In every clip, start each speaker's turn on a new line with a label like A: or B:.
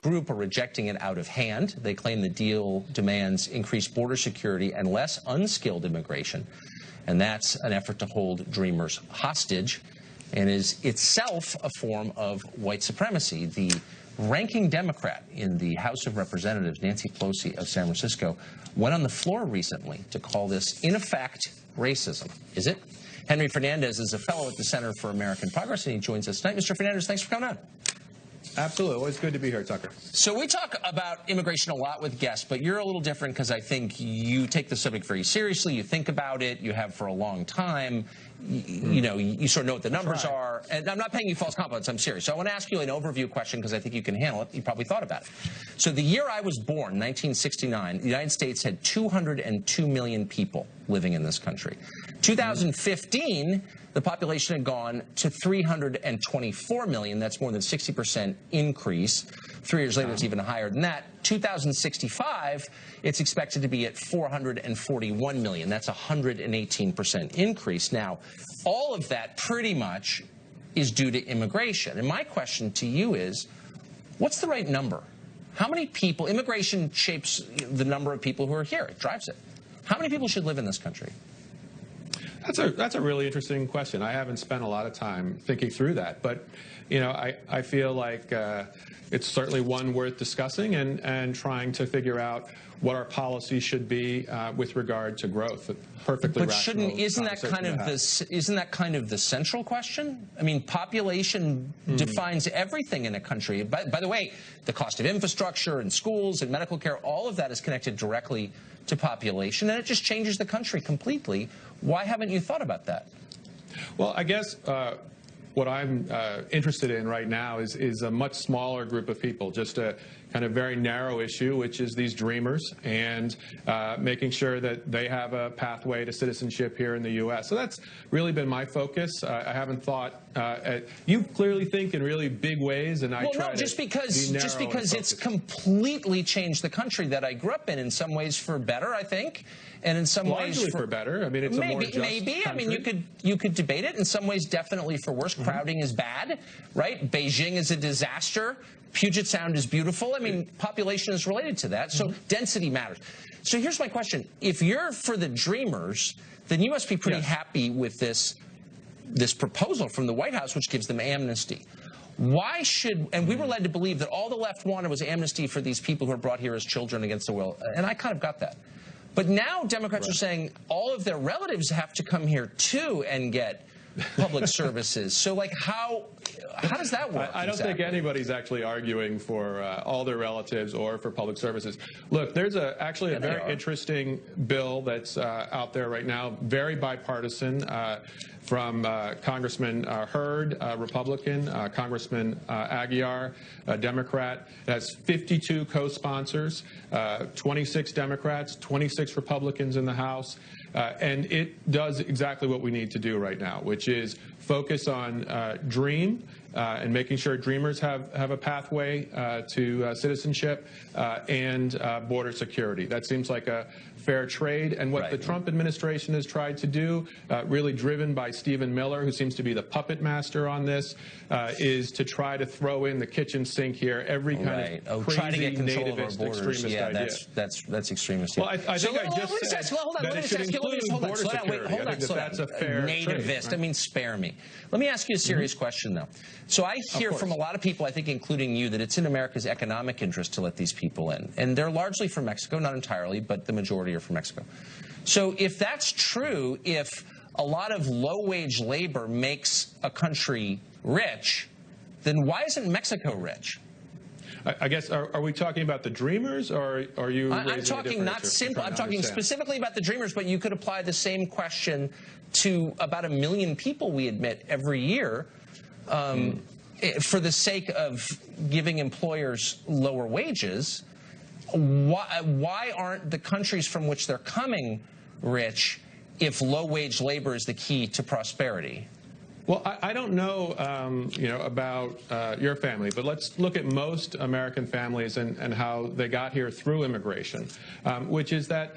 A: Group are rejecting it out of hand. They claim the deal demands increased border security and less unskilled immigration. And that's an effort to hold Dreamers hostage and is itself a form of white supremacy. The ranking Democrat in the House of Representatives, Nancy Pelosi of San Francisco, went on the floor recently to call this, in effect, racism. Is it? Henry Fernandez is a fellow at the Center for American Progress, and he joins us tonight. Mr. Fernandez, thanks for coming on.
B: Absolutely. Always good to be here, Tucker.
A: So we talk about immigration a lot with guests, but you're a little different because I think you take the subject very seriously. You think about it. You have for a long time. You know, you sort of know what the numbers are. And I'm not paying you false compliments. I'm serious. So I want to ask you an overview question because I think you can handle it. You probably thought about it. So the year I was born, 1969, the United States had 202 million people living in this country. 2015, the population had gone to 324 million. That's more than 60% increase. 3 years later, it's even higher than that. 2065, it's expected to be at 441 million. That's a 118% increase. Now, all of that pretty much is due to immigration. And my question to you is, what's the right number? How many people, immigration shapes the number of people who are here. It drives it. How many people should live in this country?
B: That's a really interesting question. I haven't spent a lot of time thinking through that, but you know, I feel like it's certainly one worth discussing and trying to figure out what our policy should be with regard to growth. Perfectly rational.
A: But isn't that kind of the central question? I mean, population defines everything in a country. By the way, the cost of infrastructure and schools and medical care, all of that is connected directly to population, and it just changes the country completely. Why haven't you thought about that?
B: Well, I guess what I'm interested in right now is a much smaller group of people, just a kind of very narrow issue, which is these dreamers, and making sure that they have a pathway to citizenship here in the U.S. So that's really been my focus. I haven't thought. You clearly think in really big ways, and I try to
A: just because it's completely changed the country that I grew up in some ways for better, I think, and in some ways
B: for better. I mean, it's a more just country.
A: I mean, you could debate it. In some ways, definitely for worse. Crowding is bad, right? Beijing is a disaster. Puget Sound is beautiful. I mean, population is related to that, so density matters. So here's my question. If you're for the dreamers, then you must be pretty happy with this proposal from the White House, which gives them amnesty. Why should, and we were led to believe that all the left wanted was amnesty for these people who are brought here as children against their will, and I kind of got that. But now Democrats are saying all of their relatives have to come here too and get public services. So, like, how does that work?
B: I don't think anybody's actually arguing for all their relatives or for public services. Look, there's actually a very interesting bill that's out there right now, very bipartisan, from Congressman Hurd, Republican, Congressman Aguiar, Democrat. It has 52 co-sponsors, 26 Democrats, 26 Republicans in the House. And it does exactly what we need to do right now, which is focus on DREAM and making sure dreamers have a pathway to citizenship and border security. That seems like a fair trade. And what the Trump administration has tried to do, really driven by Stephen Miller, who seems to be the puppet master on this, is to try to throw in the kitchen sink here every kind of crazy
A: try to get control of our
B: borders.
A: Extremist idea. That's extremist.
B: Well, I think I just said that it should include border security. I think that's a fair
A: nativist. I mean, spare me. Let me ask you a serious question, though. So I hear from a lot of people, I think including you, that it's in America's economic interest to let these people in. And they're largely from Mexico, not entirely, but the majority are from Mexico. So if that's true, if a lot of low-wage labor makes a country rich, then why isn't Mexico rich?
B: I guess, are we talking about the dreamers, or are you
A: I'm talking not simple. I'm talking specifically about the dreamers, but you could apply the same question to about 1 million people we admit every year for the sake of giving employers lower wages. Why aren't the countries from which they're coming rich if low-wage labor is the key to prosperity?
B: Well, I don't know, about your family, but let's look at most American families and how they got here through immigration, which is that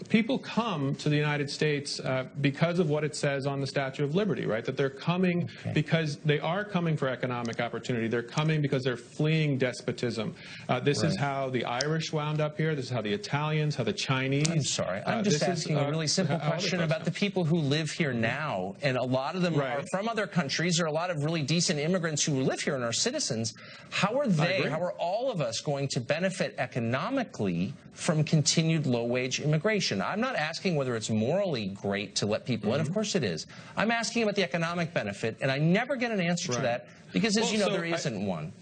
B: people come to the United States because of what it says on the Statue of Liberty, right? That they're coming because they are coming for economic opportunity. They're coming because they're fleeing despotism. This is how the Irish wound up here. This is how the Italians, how the Chinese.
A: I'm sorry. I'm just asking a really simple question about the people who live here now. And a lot of them are from other countries. There are a lot of really decent immigrants who live here and are citizens. How are they, how are all of us going to benefit economically from continued low-wage immigration? I'm not asking whether it's morally great to let people in. Of course it is. I'm asking about the economic benefit, and I never get an answer to that because, as you know, there isn't one.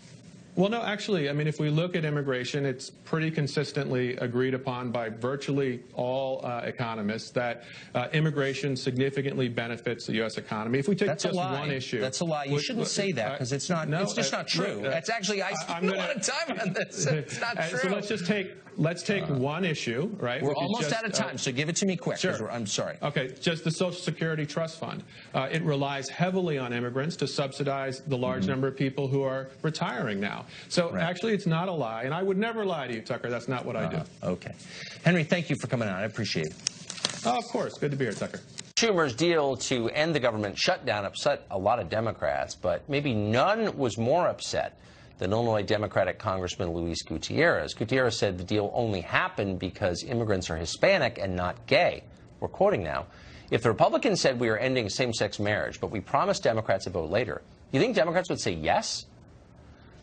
B: Well, no, actually, I mean, if we look at immigration, it's pretty consistently agreed upon by virtually all economists that immigration significantly benefits the U.S. economy. If we take just one issue.
A: That's a lie. You shouldn't say that because it's not. No, it's just not true. It's actually, I spent a lot of time on this. It's not true.
B: So let's take one issue, right?
A: We're almost out of time, so give it to me quick.
B: Sure.
A: I'm sorry.
B: Okay, just the Social Security Trust Fund. It relies heavily on immigrants to subsidize the large number of people who are retiring now. So actually, it's not a lie, and I would never lie to you, Tucker. That's not what I do.
A: Okay. Henry, thank you for coming on. I appreciate it.
B: Oh, of course. Good to be here, Tucker.
C: Schumer's deal to end the government shutdown upset a lot of Democrats, but maybe none was more upset than Illinois Democratic Congressman Luis Gutierrez. Gutierrez said the deal only happened because immigrants are Hispanic and not gay. We're quoting now. If the Republicans said we are ending same-sex marriage, but we promised Democrats a vote later, you think Democrats would say yes?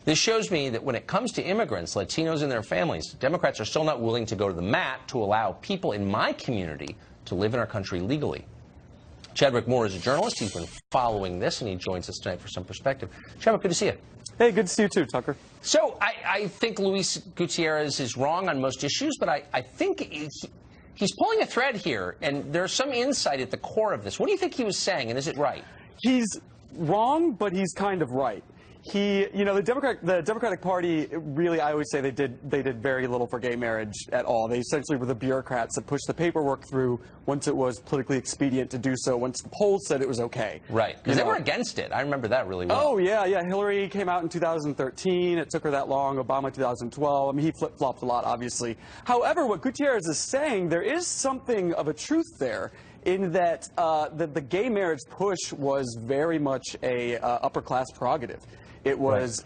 C: This shows me that when it comes to immigrants, Latinos and their families, Democrats are still not willing to go to the mat to allow people in my community to live in our country legally. Chadwick Moore is a journalist. He's been following this, and he joins us tonight for some perspective. Chadwick, good to see you.
D: Hey, good to see you too, Tucker.
C: So I think Luis Gutierrez is wrong on most issues, but I think he's pulling a thread here, and there's some insight at the core of this. What do you think he was saying, and is it right?
D: He's wrong, but he's kind of right. The Democratic Party, really, I always say they did very little for gay marriage at all. They essentially were the bureaucrats that pushed the paperwork through once it was politically expedient to do so, once the polls said it was okay.
C: Right, because they were against it. I remember that really well.
D: Oh, yeah. Hillary came out in 2013. It took her that long. Obama 2012. I mean, he flip-flopped a lot, obviously. However, what Gutierrez is saying, there is something of a truth there, in that the gay marriage push was very much a upper-class prerogative. It was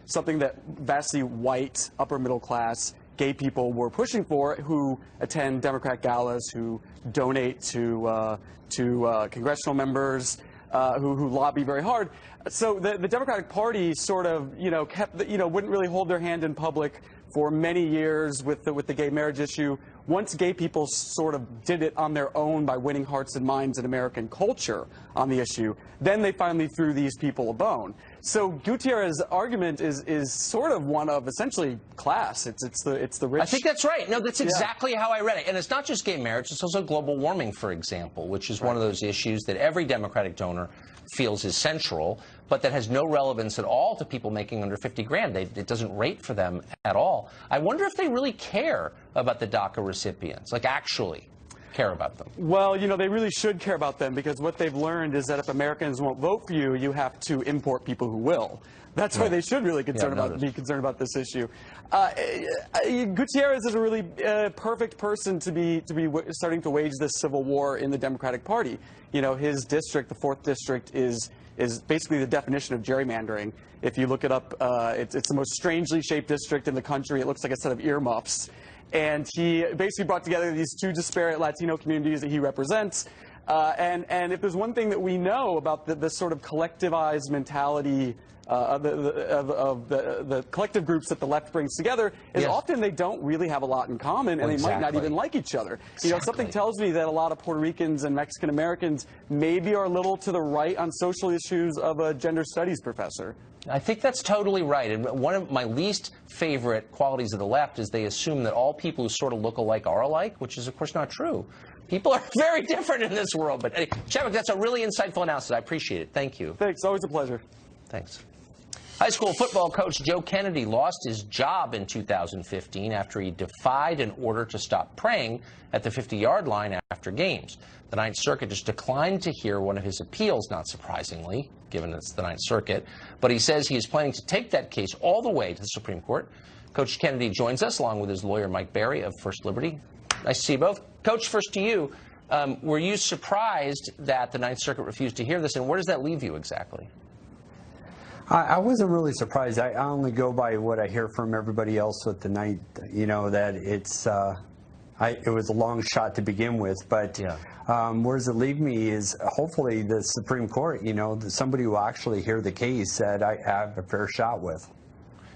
D: something that vastly white, upper-middle-class gay people were pushing for, who attend Democrat galas, who donate to congressional members, who lobby very hard. So the Democratic Party sort of, wouldn't really hold their hand in public for many years with the gay marriage issue. Once gay people sort of did it on their own by winning hearts and minds in American culture on the issue, then they finally threw these people a bone. So Gutierrez's argument is sort of one of essentially class. It's the rich.
C: I think that's right. No, that's exactly how I read it. And it's not just gay marriage. It's also global warming, for example, which is one of those issues that every Democratic donor feels is central, but that has no relevance at all to people making under 50 grand. It doesn't rate for them at all. I wonder if they really care about the DACA recipients, like actually care about them.
D: Well, they really should care about them, because what they've learned is that if Americans won't vote for you, you have to import people who will. That's why they should really be concerned about this issue. Gutierrez is a really perfect person to be starting to wage this civil war in the Democratic Party. His district, the 4th district, is basically the definition of gerrymandering. If you look it up, it's the most strangely shaped district in the country. It looks like a set of earmuffs. And he basically brought together these two disparate Latino communities that he represents. And if there's one thing that we know about the sort of collectivized mentality of the collective groups that the left brings together, is often they don't really have a lot in common, and they might not even like each other. Something tells me that a lot of Puerto Ricans and Mexican Americans maybe are a little to the right on social issues of a gender studies professor.
C: I think that's totally right. And one of my least favorite qualities of the left is they assume that all people who sort of look alike are alike, which is, of course, not true. People are very different in this world. But Chadwick, that's a really insightful analysis. I appreciate it. Thank you.
D: Thanks. Always a pleasure.
C: Thanks. High school football coach Joe Kennedy lost his job in 2015 after he defied an order to stop praying at the 50-yard line after games. The Ninth Circuit just declined to hear one of his appeals, not surprisingly, given it's the Ninth Circuit. But he says he is planning to take that case all the way to the Supreme Court. Coach Kennedy joins us, along with his lawyer Mike Berry of First Liberty. Nice to see you both. Coach, first to you. Were you surprised that the Ninth Circuit refused to hear this, and where does that leave you exactly?
E: I wasn't really surprised. I only go by what I hear from everybody else with the night, that it was a long shot to begin with. But
C: yeah.
E: Where does it leave me is hopefully the Supreme Court, somebody will actually hear the case that I have a fair shot with.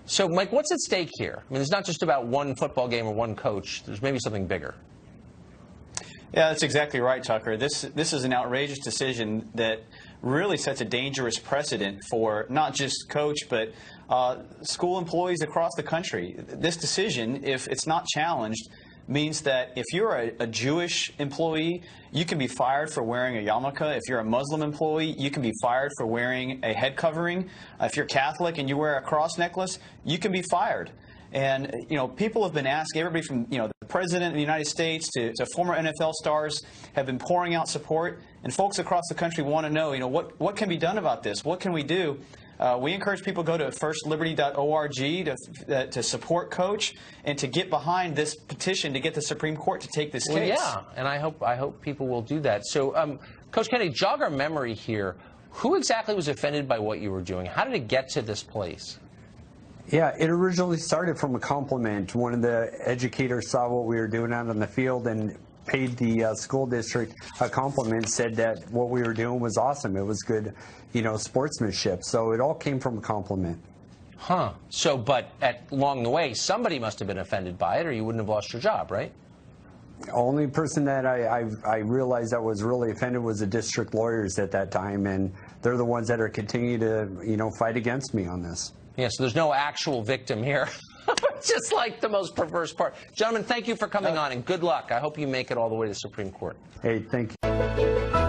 C: So, Mike, what's at stake here? I mean, it's not just about one football game or one coach. There's maybe something bigger.
F: Yeah, that's exactly right, Tucker. This is an outrageous decision that really sets a dangerous precedent for not just coach, but school employees across the country. This decision, if it's not challenged, means that if you're a Jewish employee, you can be fired for wearing a yarmulke. If you're a Muslim employee, you can be fired for wearing a head covering. If you're Catholic and you wear a cross necklace, you can be fired. And, people have been asking, everybody from, the President of the United States to former NFL stars have been pouring out support. And folks across the country want to know, what can be done about this? What can we do? We encourage people to go to firstliberty.org to support Coach and to get behind this petition to get the Supreme Court to take this case.
C: Yeah, and I hope people will do that. So, Coach Kennedy, jog our memory here. Who exactly was offended by what you were doing? How did it get to this place?
E: Yeah, it originally started from a compliment. One of the educators saw what we were doing out on the field and paid the school district a compliment, said that what we were doing was awesome. It was good, sportsmanship. So it all came from a compliment.
C: Huh. So, but along the way, somebody must have been offended by it, or you wouldn't have lost your job, right?
E: Only person that I realized that was really offended was the district lawyers at that time, and they're the ones that are continuing to, fight against me on this.
C: Yeah, so there's no actual victim here. Just like the most perverse part. Gentlemen, thank you for coming on, and good luck. I hope you make it all the way to the Supreme Court.
E: Hey, thank you.